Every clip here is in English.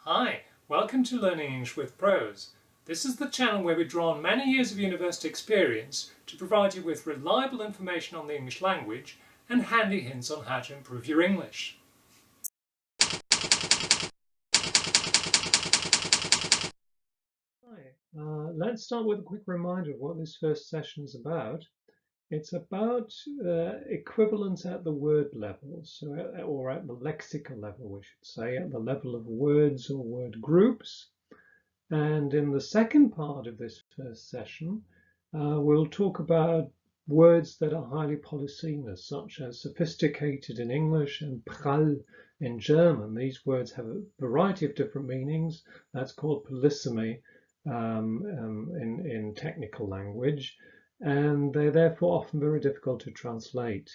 Hi, welcome to Learning English with Pros. This is the channel where we draw on many years of university experience to provide you with reliable information on the English language and handy hints on how to improve your English. Hi, let's start with a quick reminder of what this first session is about. It's about equivalence at the word level, or at the lexical level, we should say, at the level of words or word groups. And in the second part of this first session, we'll talk about words that are highly polysemous, such as sophisticated in English and prall in German. These words have a variety of different meanings. That's called polysemy in technical language, and they're therefore often very difficult to translate.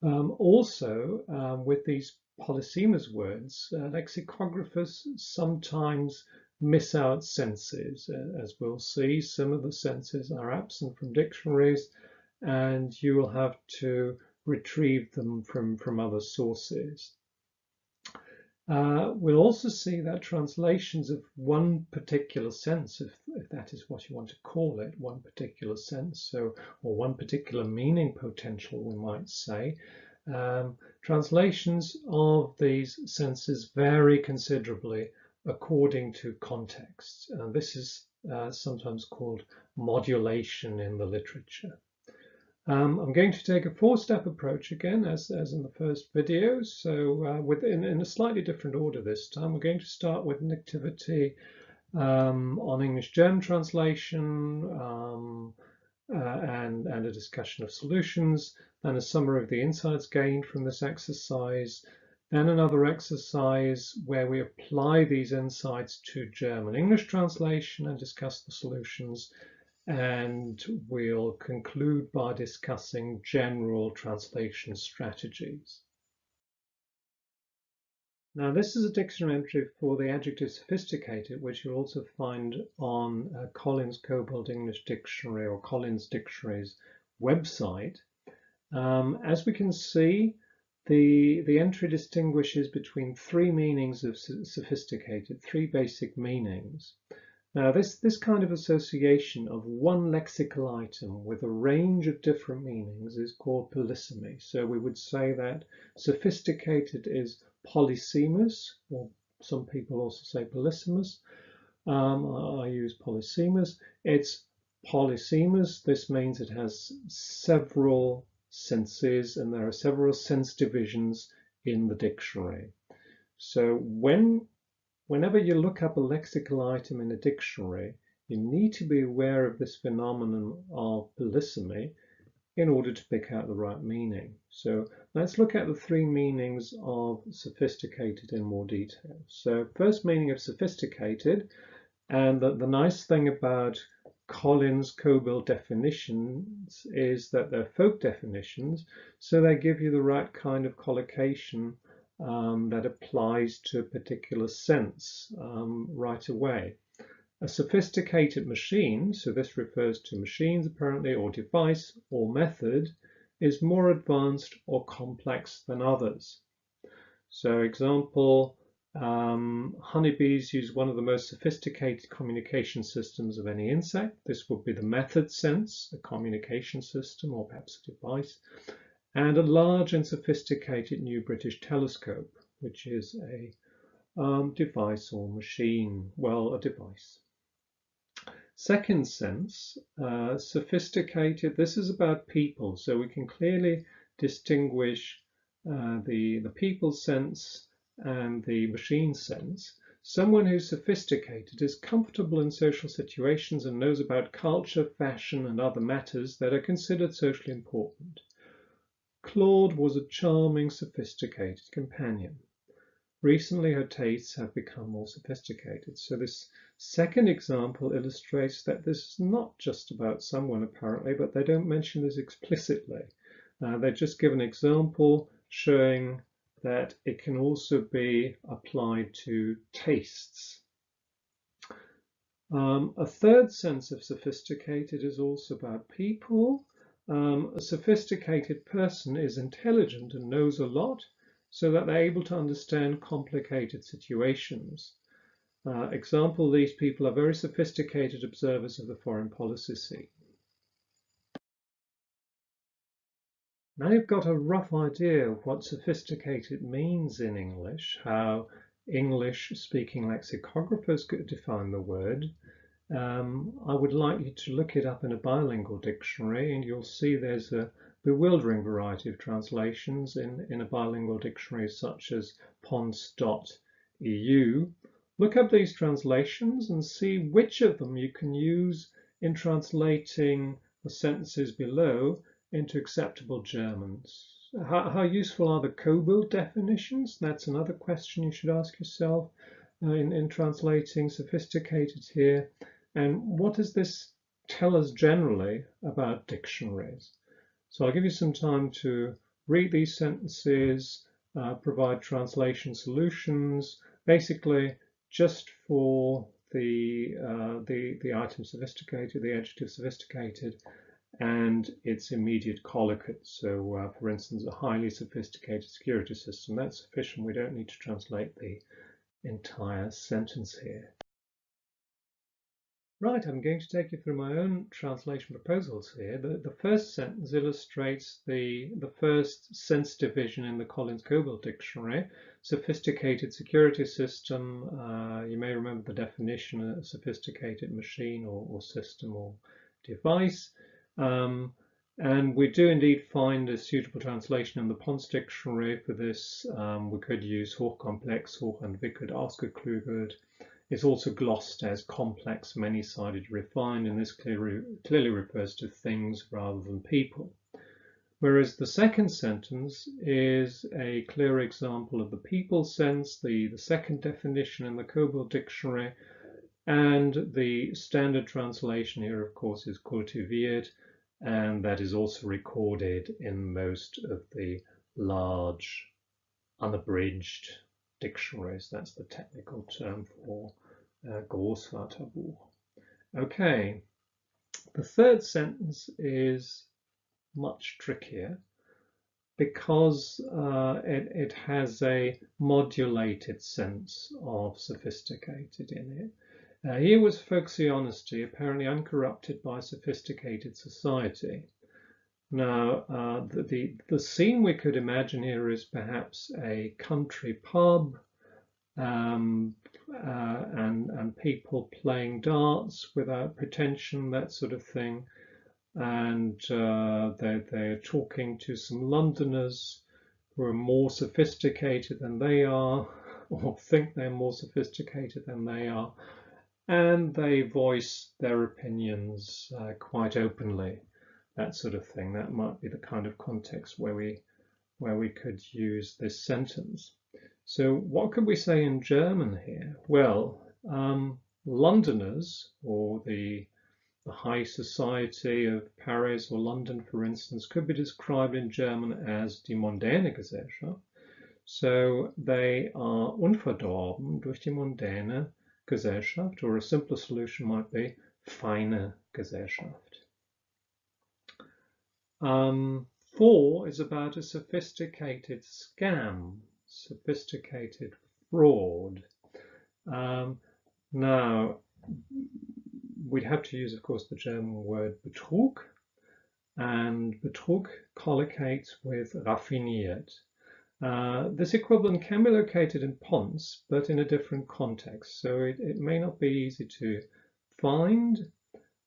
With these polysemous words, lexicographers sometimes miss out senses. As we'll see, some of the senses are absent from dictionaries, and you will have to retrieve them from other sources. We'll also see that translations of one particular sense, if that is what you want to call it, one particular sense, or one particular meaning potential, we might say, translations of these senses vary considerably according to context. And this is sometimes called modulation in the literature. I'm going to take a four-step approach again, as in the first video. So in a slightly different order this time. We're going to start with an activity on English-German translation and a discussion of solutions, then a summary of the insights gained from this exercise, then another exercise where we apply these insights to German-English translation and discuss the solutions. And we'll conclude by discussing general translation strategies. Now, this is a dictionary entry for the adjective sophisticated, which you'll also find on Collins Cobalt English Dictionary or Collins Dictionary's website. As we can see, the entry distinguishes between three meanings of sophisticated, three basic meanings. Now, this kind of association of one lexical item with a range of different meanings is called polysemy. So we would say that sophisticated is polysemous, or some people also say polysemous. I use polysemous. It's polysemous. This means it has several senses, and there are several sense divisions in the dictionary. So whenever you look up a lexical item in a dictionary, you need to be aware of this phenomenon of polysemy in order to pick out the right meaning. So let's look at the three meanings of sophisticated in more detail. So first meaning of sophisticated, and the nice thing about Collins Cobalt definitions is that they're folk definitions, so they give you the right kind of collocation that applies to a particular sense right away. A sophisticated machine, so this refers to machines apparently, or device or method, is more advanced or complex than others. So example, honeybees use one of the most sophisticated communication systems of any insect. This would be the method sense, a communication system or perhaps a device. And a large and sophisticated new British telescope, which is a device or machine, well, a device. Second sense, sophisticated, this is about people, so we can clearly distinguish the people sense and the machine sense. Someone who's sophisticated is comfortable in social situations and knows about culture, fashion, and other matters that are considered socially important. Claude was a charming, sophisticated companion. Recently, her tastes have become more sophisticated. So this second example illustrates that this is not just about someone, apparently, but they don't mention this explicitly. They just give an example showing that it can also be applied to tastes. A third sense of sophisticated is also about people. A sophisticated person is intelligent and knows a lot, so that they're able to understand complicated situations. Example, these people are very sophisticated observers of the foreign policy scene. Now you've got a rough idea of what sophisticated means in English, how English-speaking lexicographers could define the word. I would like you to look it up in a bilingual dictionary, and you'll see there's a bewildering variety of translations in a bilingual dictionary such as pons.eu. Look up these translations and see which of them you can use in translating the sentences below into acceptable Germans. How useful are the Kobold definitions? That's another question you should ask yourself in translating sophisticated here. And what does this tell us generally about dictionaries? So I'll give you some time to read these sentences, provide translation solutions, basically just for the item sophisticated, the adjective sophisticated, and its immediate colloquy. So, for instance, a highly sophisticated security system. That's sufficient. We don't need to translate the entire sentence here. Right, I'm going to take you through my own translation proposals here. The first sentence illustrates the first sense division in the Collins-Kobold dictionary, sophisticated security system. You may remember the definition, a sophisticated machine or system or device. And we do indeed find a suitable translation in the Pons dictionary for this. We could use hochkomplex, hochentwickelt, ausgeklügelt. It's also glossed as complex, many-sided, refined, and this clearly refers to things rather than people. Whereas the second sentence is a clear example of the people sense, the second definition in the Kobold dictionary, and the standard translation here, of course, is kultiviert, and that is also recorded in most of the large unabridged dictionaries. That's the technical term for Großvaterbuch. Okay, the third sentence is much trickier because it has a modulated sense of sophisticated in it. Here was folksy honesty, apparently uncorrupted by sophisticated society. Now, the scene we could imagine here is perhaps a country pub and people playing darts without pretension, that sort of thing. And they're talking to some Londoners who are more sophisticated than they are, or think they're more sophisticated than they are, and they voice their opinions quite openly. That sort of thing. That might be the kind of context where we could use this sentence. So what could we say in German here? Well, Londoners, or the high society of Paris or London, for instance, could be described in German as die mondäne Gesellschaft. So they are unverdorben durch die mondäne Gesellschaft, or a simpler solution might be feine Gesellschaft. 4 is about a sophisticated scam, sophisticated fraud. Now, we'd have to use, of course, the German word Betrug, and Betrug collocates with raffiniert. This equivalent can be located in Pons, but in a different context, so it may not be easy to find.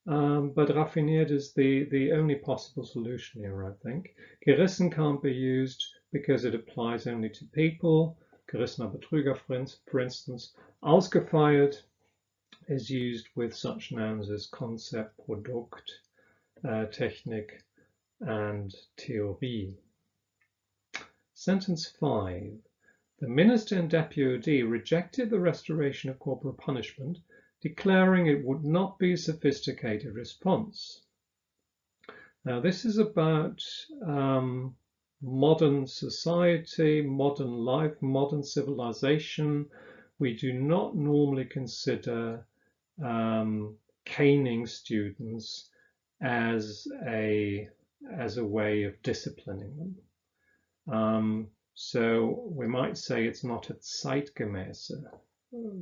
But raffiniert is the only possible solution here, I think. Gerissen can't be used because it applies only to people. Gerissener Betrüger, for instance. Ausgefeilt is used with such nouns as Konzept, Produkt, Technik, and Theorie. Sentence 5. The minister and deputy rejected the restoration of corporal punishment, declaring it would not be a sophisticated response. Now, this is about modern society, modern life, modern civilization. We do not normally consider caning students as a way of disciplining them. So we might say it's not a zeitgemäße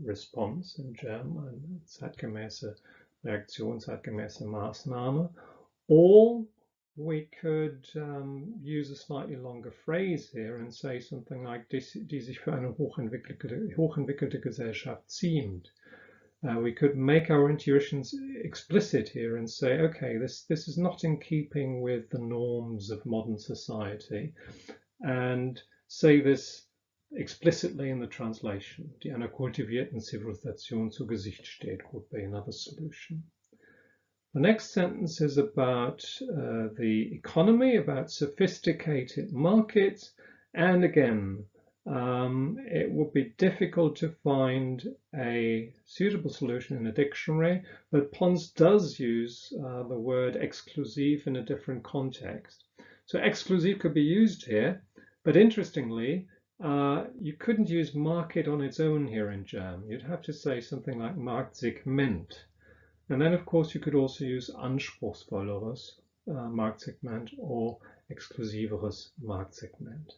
response in German, zeitgemäße Reaktion, zeitgemäße Maßnahme. Or we could use a slightly longer phrase here and say something like, die sich für eine hochentwickelte Gesellschaft ziemt. We could make our intuitions explicit here and say, okay, this is not in keeping with the norms of modern society, and say this explicitly in the translation. Die einer kultivierten Zivilisation zu Gesicht steht would be another solution. The next sentence is about the economy, about sophisticated markets, and again, it would be difficult to find a suitable solution in a dictionary, but Pons does use the word exclusive in a different context. So exclusive could be used here, but interestingly, you couldn't use market on its own here in German. You'd have to say something like Marktsegment. And then, of course, you could also use anspruchsvolleres Marktsegment or exklusiveres Marktsegment.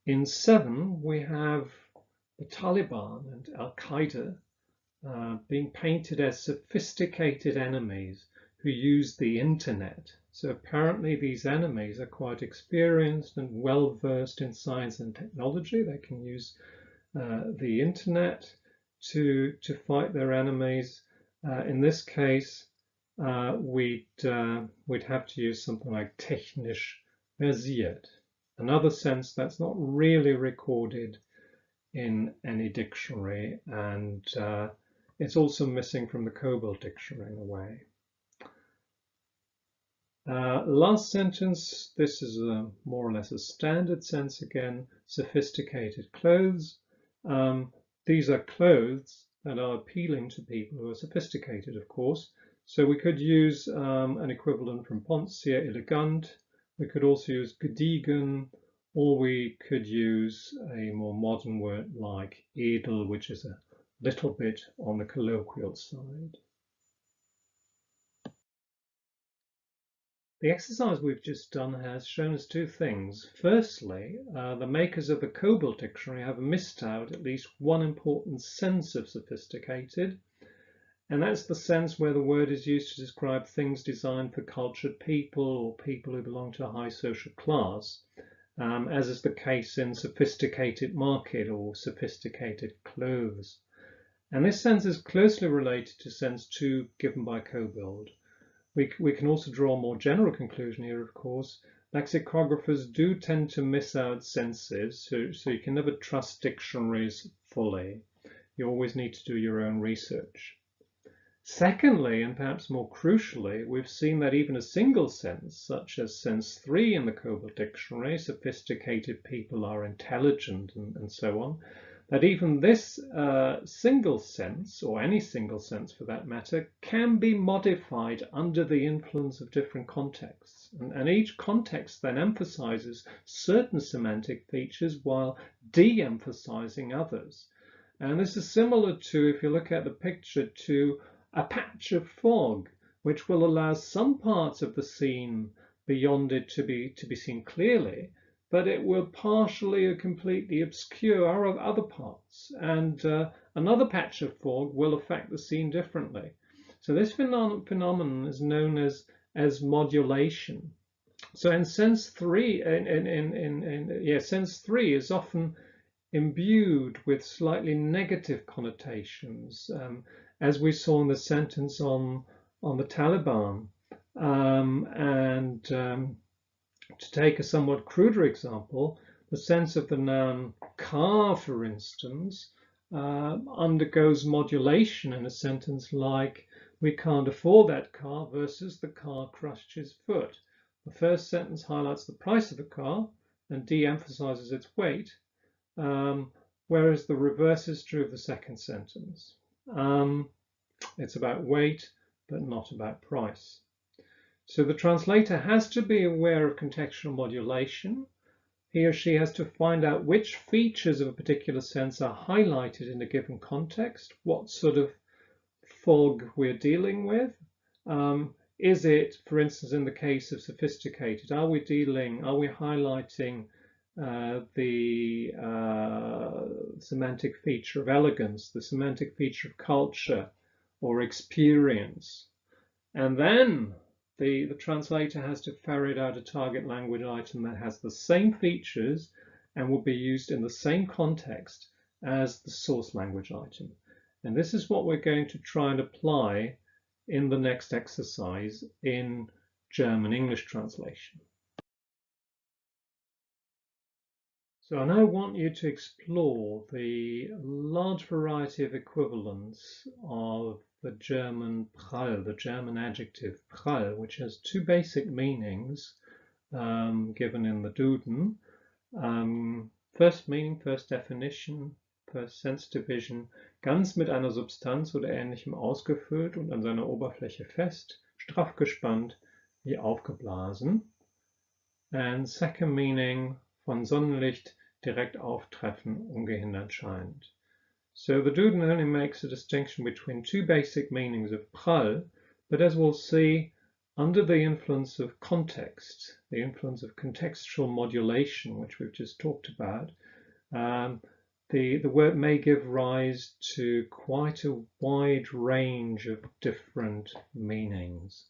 In 7, we have the Taliban and Al-Qaeda being painted as sophisticated enemies who use the internet. So apparently these enemies are quite experienced and well versed in science and technology. They can use the internet to fight their enemies. In this case, we'd have to use something like technisch versiert. Another sense that's not really recorded in any dictionary, and it's also missing from the Kobold dictionary in a way. Last sentence, this is more or less a standard sense again, sophisticated clothes. These are clothes that are appealing to people who are sophisticated, of course. So we could use an equivalent from Pons, sehr elegant. We could also use gediegen, or we could use a more modern word like edel, which is a little bit on the colloquial side. The exercise we've just done has shown us two things. Firstly, the makers of the Kobold dictionary have missed out at least one important sense of sophisticated, and that's the sense where the word is used to describe things designed for cultured people or people who belong to a high social class, as is the case in sophisticated market or sophisticated clothes. And this sense is closely related to sense 2 given by Kobold. We can also draw a more general conclusion here, of course. Lexicographers do tend to miss out senses, so you can never trust dictionaries fully. You always need to do your own research. Secondly, and perhaps more crucially, we've seen that even a single sense, such as sense 3 in the Kobold dictionary, sophisticated people are intelligent and so on, that even this single sense, or any single sense for that matter, can be modified under the influence of different contexts. And each context then emphasizes certain semantic features while de-emphasizing others. And this is similar to, if you look at the picture, to a patch of fog, which will allow some parts of the scene beyond it to be seen clearly, but it will partially or completely obscure other parts, and another patch of fog will affect the scene differently. So this phenomenon is known as modulation. So in sense 3, sense 3 is often imbued with slightly negative connotations, as we saw in the sentence on the Taliban, to take a somewhat cruder example, the sense of the noun car, for instance, undergoes modulation in a sentence like, we can't afford that car versus the car crushed his foot. The first sentence highlights the price of the car and de-emphasizes its weight, whereas the reverse is true of the second sentence. It's about weight, but not about price. So the translator has to be aware of contextual modulation. He or she has to find out which features of a particular sense are highlighted in a given context, what sort of fog we're dealing with. Is it, for instance, in the case of sophisticated, are we highlighting the semantic feature of elegance, the semantic feature of culture or experience? And then the translator has to ferret out a target language item that has the same features and will be used in the same context as the source language item. And this is what we're going to try and apply in the next exercise in German-English translation. So I now want you to explore the large variety of equivalents of the German prall, the German adjective prall, which has two basic meanings given in the Duden. First meaning, first definition, first sense division, ganz mit einer Substanz oder Ähnlichem ausgefüllt und an seiner Oberfläche fest, straff gespannt, wie aufgeblasen. And second meaning, von Sonnenlicht direkt auftreffen, ungehindert scheinend. So the Duden only makes a distinction between two basic meanings of prall, but as we'll see, under the influence of context, the influence of contextual modulation, which we've just talked about, the word may give rise to quite a wide range of different meanings.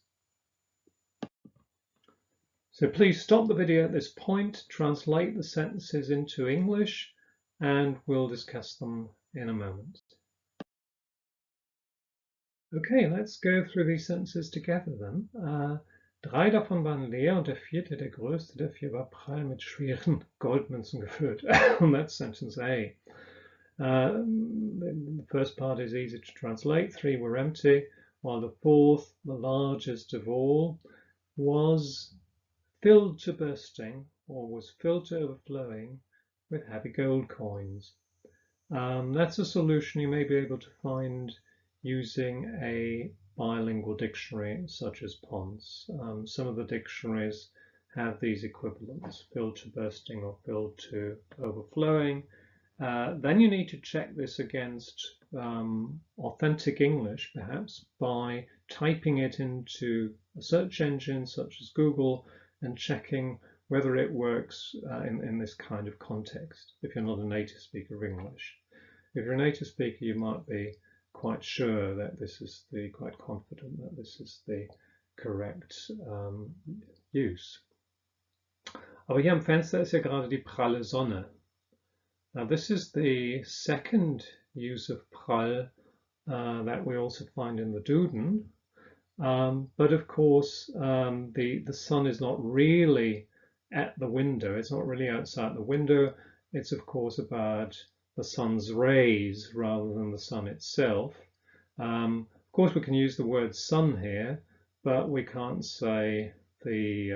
So please stop the video at this point, translate the sentences into English, and we'll discuss them in a moment. Okay, let's go through these sentences together then. Drei davon waren leer und der vierte, der größte der vier, war prall mit schweren Goldmünzen gefüllt. And that's sentence A. The first part is easy to translate. 3 were empty, while the fourth, the largest of all, was filled to bursting, or was filled to overflowing with heavy gold coins. That's a solution you may be able to find using a bilingual dictionary such as Pons. Some of the dictionaries have these equivalents, filled to bursting or filled to overflowing. Then you need to check this against authentic English, perhaps by typing it into a search engine such as Google and checking whether it works in this kind of context, if you're not a native speaker of English. If you're a native speaker, you might be quite sure that quite confident that this is the correct use. Aber hier am Fenster ist ja gerade die pralle Sonne. Now this is the second use of prall that we also find in the Duden. But of course, the sun is not really at the window. It's not really outside the window. It's of course about the sun's rays rather than the sun itself. Of course, we can use the word sun here, but we can't say we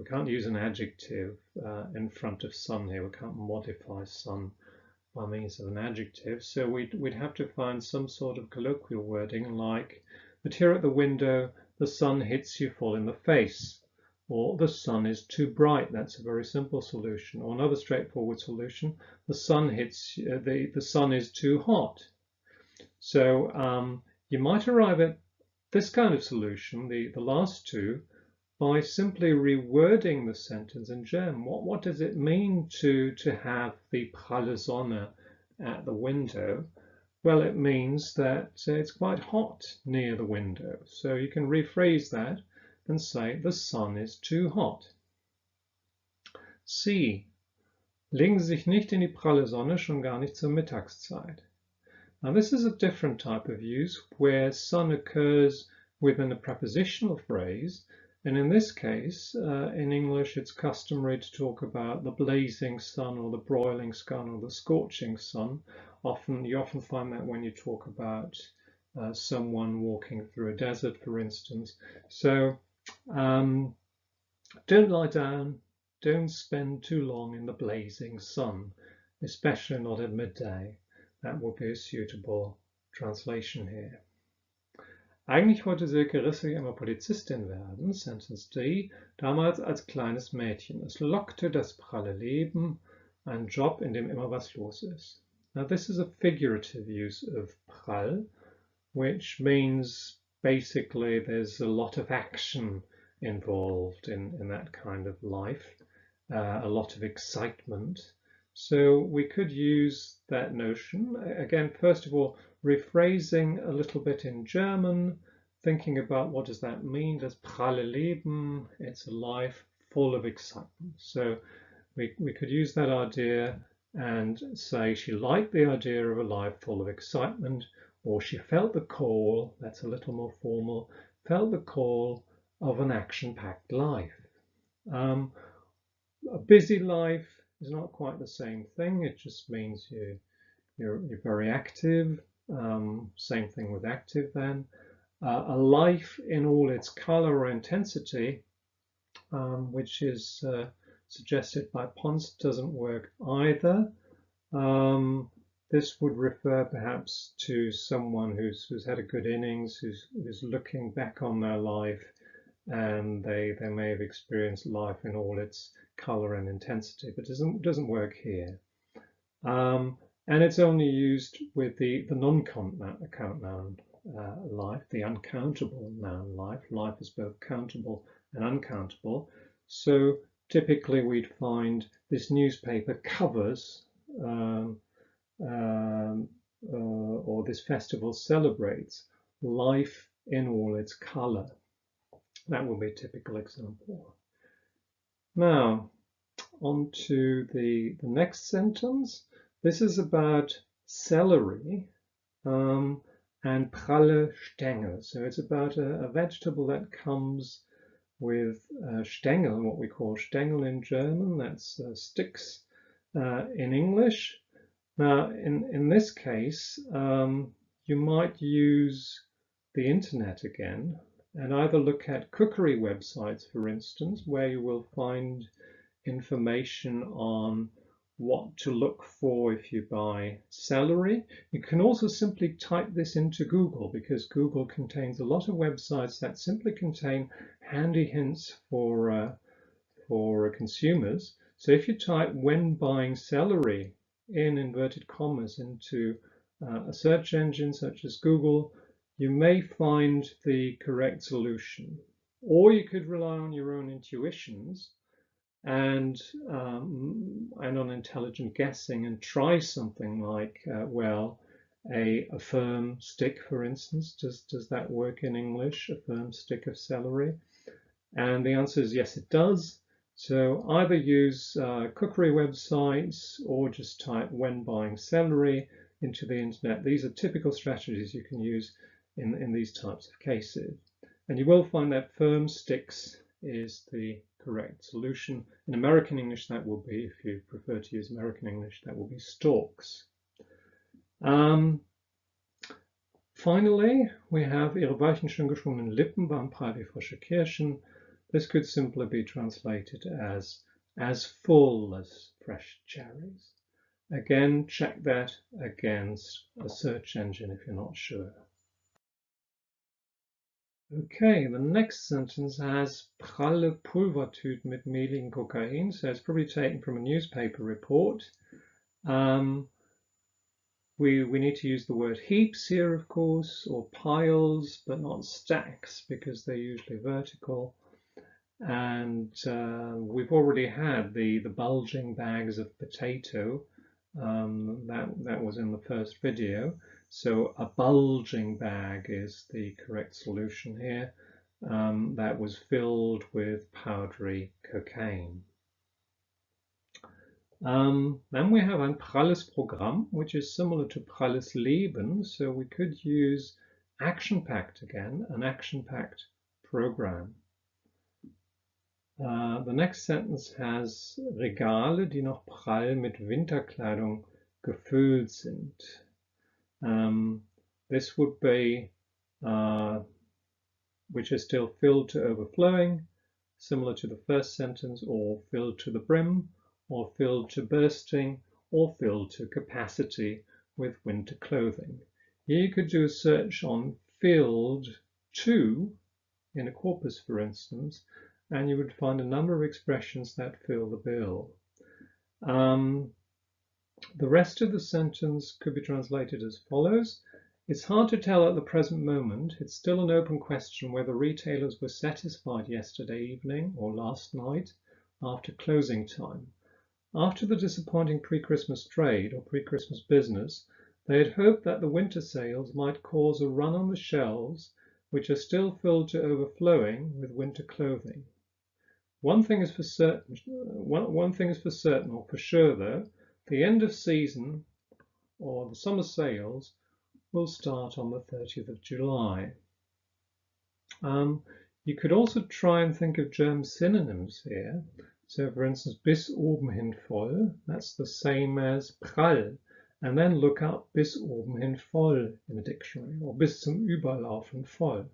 can't use an adjective in front of sun here. We can't modify sun by means of an adjective. So we'd have to find some sort of colloquial wording like, but here at the window, the sun hits you full in the face, or the sun is too bright. That's a very simple solution. Or another straightforward solution, the sun hits the sun is too hot. So you might arrive at this kind of solution, the last two, by simply rewording the sentence in German. What does it mean to have the pralle Sonne at the window? Well, it means that it's quite hot near the window. So you can rephrase that and say the sun is too hot. Sie legen Sie sich nicht in die pralle Sonne, schon gar nicht zur Mittagszeit. Now this is a different type of use where sun occurs within a prepositional phrase. And in this case, in English, it's customary to talk about the blazing sun or the broiling sun or the scorching sun. You often find that when you talk about someone walking through a desert, for instance. So don't lie down, don't spend too long in the blazing sun, especially not at midday. That would be a suitable translation here. Eigentlich wollte Silke Rissig immer Polizistin werden, Sentence D, damals als kleines Mädchen. Es lockte das pralle Leben, ein Job, in dem immer was los ist. Now this is a figurative use of prall, which means basically there's a lot of action involved in that kind of life, a lot of excitement. So we could use that notion. Again, first of all, rephrasing a little bit in German, thinking about what does that mean? Das pralle Leben, it's a life full of excitement. So we could use that idea and say she liked the idea of a life full of excitement, or she felt the call, that's a little more formal, felt the call of an action-packed life. A busy life is not quite the same thing. It just means you're very active. Same thing with active then. A life in all its color or intensity, which is suggested by Pons, doesn't work either. This would refer perhaps to someone who's had a good innings, who's looking back on their life, and they may have experienced life in all its color and intensity, but doesn't work here. And it's only used with the non-count noun life, the uncountable noun life. Life is both countable and uncountable. So typically we'd find this newspaper covers or this festival celebrates life in all its color. That will be a typical example. Now, on to the next sentence. This is about celery and pralle Stängel. So it's about a vegetable that comes with Stängel, what we call Stängel in German. That's sticks in English. Now, in this case, you might use the internet again and either look at cookery websites, for instance, where you will find information on what to look for if you buy celery. You can also simply type this into Google, because Google contains a lot of websites that simply contain handy hints for consumers. So if you type "when buying celery" in inverted commas into a search engine such as Google, you may find the correct solution. Or you could rely on your own intuitions and on intelligent guessing and try something like, well, a firm stick, for instance. Does that work in English, a firm stick of celery? And the answer is yes, it does. So either use cookery websites or just type "when buying celery" into the internet. These are typical strategies you can use in these types of cases. And you will find that firm sticks is the correct solution. In American English, that will be, if you prefer to use American English, that will be stalks. Finally, we have "Ihre weichen, schön geschwungenen Lippen waren prall wie frische Kirschen." This could simply be translated as full as fresh cherries. Again, check that against a search engine if you're not sure. Okay, the next sentence has "pralle Pulvertüten mit mehligem Kokain." So it's probably taken from a newspaper report. We need to use the word heaps here, of course, or piles, but not stacks, because they're usually vertical. And we've already had the bulging bags of potato. That was in the first video. So a bulging bag is the correct solution here. That was filled with powdery cocaine. Then we have ein pralles Programm, which is similar to pralles Leben. So we could use action-packed again, an action-packed program. The next sentence has Regale, die noch prall mit Winterkleidung gefüllt sind. This would be which is still filled to overflowing, similar to the first sentence, or filled to the brim, or filled to bursting, or filled to capacity with winter clothing. Here you could do a search on "filled to" in a corpus, for instance, and you would find a number of expressions that fill the bill. The rest of the sentence could be translated as follows. It's hard to tell at the present moment. It's still an open question whether retailers were satisfied yesterday evening or last night after closing time. After the disappointing pre-Christmas trade or pre-Christmas business, they had hoped that the winter sales might cause a run on the shelves, which are still filled to overflowing with winter clothing. One thing is for certain, or for sure though, the end of season or the summer sales will start on the 30th of July. You could also try and think of German synonyms here. So for instance, bis oben hin voll, that's the same as prall. And then look up bis oben hin voll in a dictionary, or bis zum Überlaufen voll.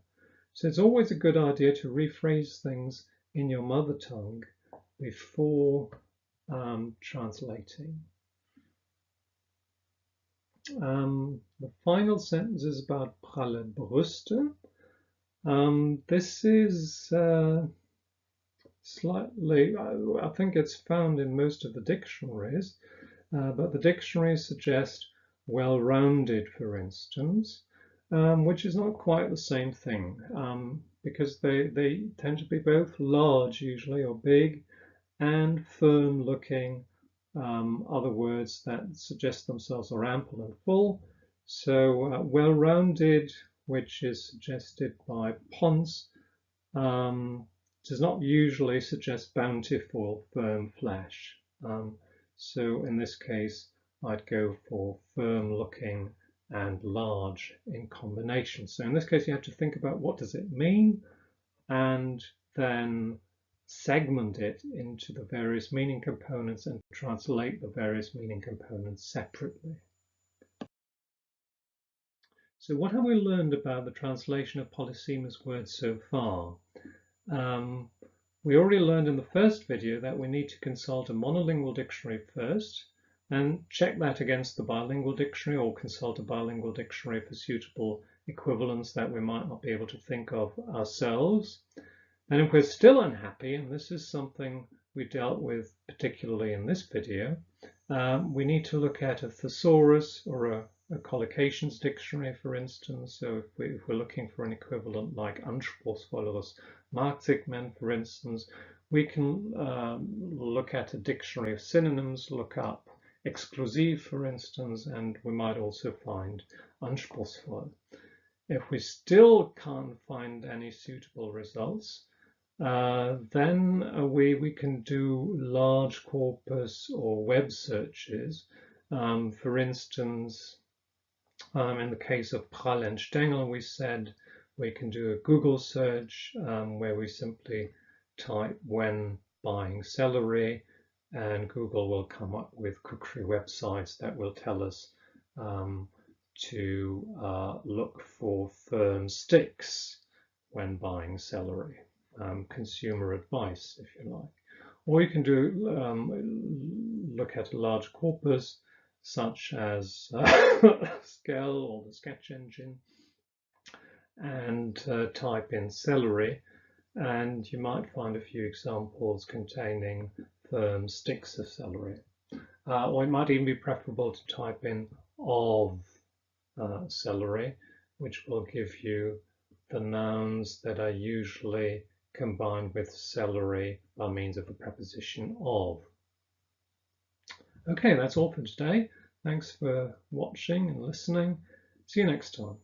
So it's always a good idea to rephrase things in your mother tongue before translating. The final sentence is about pralle Brüste. This is slightly, I think it's found in most of the dictionaries, but the dictionaries suggest well-rounded, for instance, which is not quite the same thing, because they tend to be both large usually, or big, and firm-looking, other words that suggest themselves are ample and full. So well-rounded, which is suggested by Pons, does not usually suggest bountiful, firm flesh. So in this case, I'd go for firm-looking and large in combination. So in this case, you have to think about what does it mean, and then segment it into the various meaning components and translate the various meaning components separately. So what have we learned about the translation of polysemous words so far? We already learned in the first video that we need to consult a monolingual dictionary first, and check that against the bilingual dictionary, or consult a bilingual dictionary for suitable equivalents that we might not be able to think of ourselves. And if we're still unhappy, and this is something we dealt with particularly in this video, we need to look at a thesaurus or a collocations dictionary, for instance. So if we're looking for an equivalent like anspruchsvolleres Marktsegment, for instance, we can look at a dictionary of synonyms, look up exclusive, for instance, and we might also find anspruchsvoll. If we still can't find any suitable results, then we can do large corpus or web searches. For instance, in the case of Prall and Stengel, we said we can do a Google search where we simply type "when buying celery," and Google will come up with cookery websites that will tell us to look for firm sticks when buying celery. Consumer advice, if you like. Or you can do look at a large corpus such as Skell or the Sketch Engine, and type in celery, and you might find a few examples containing firm sticks of celery. Or it might even be preferable to type in of celery, which will give you the nouns that are usually combined with celery by means of the preposition of. Okay, that's all for today. Thanks for watching and listening. See you next time.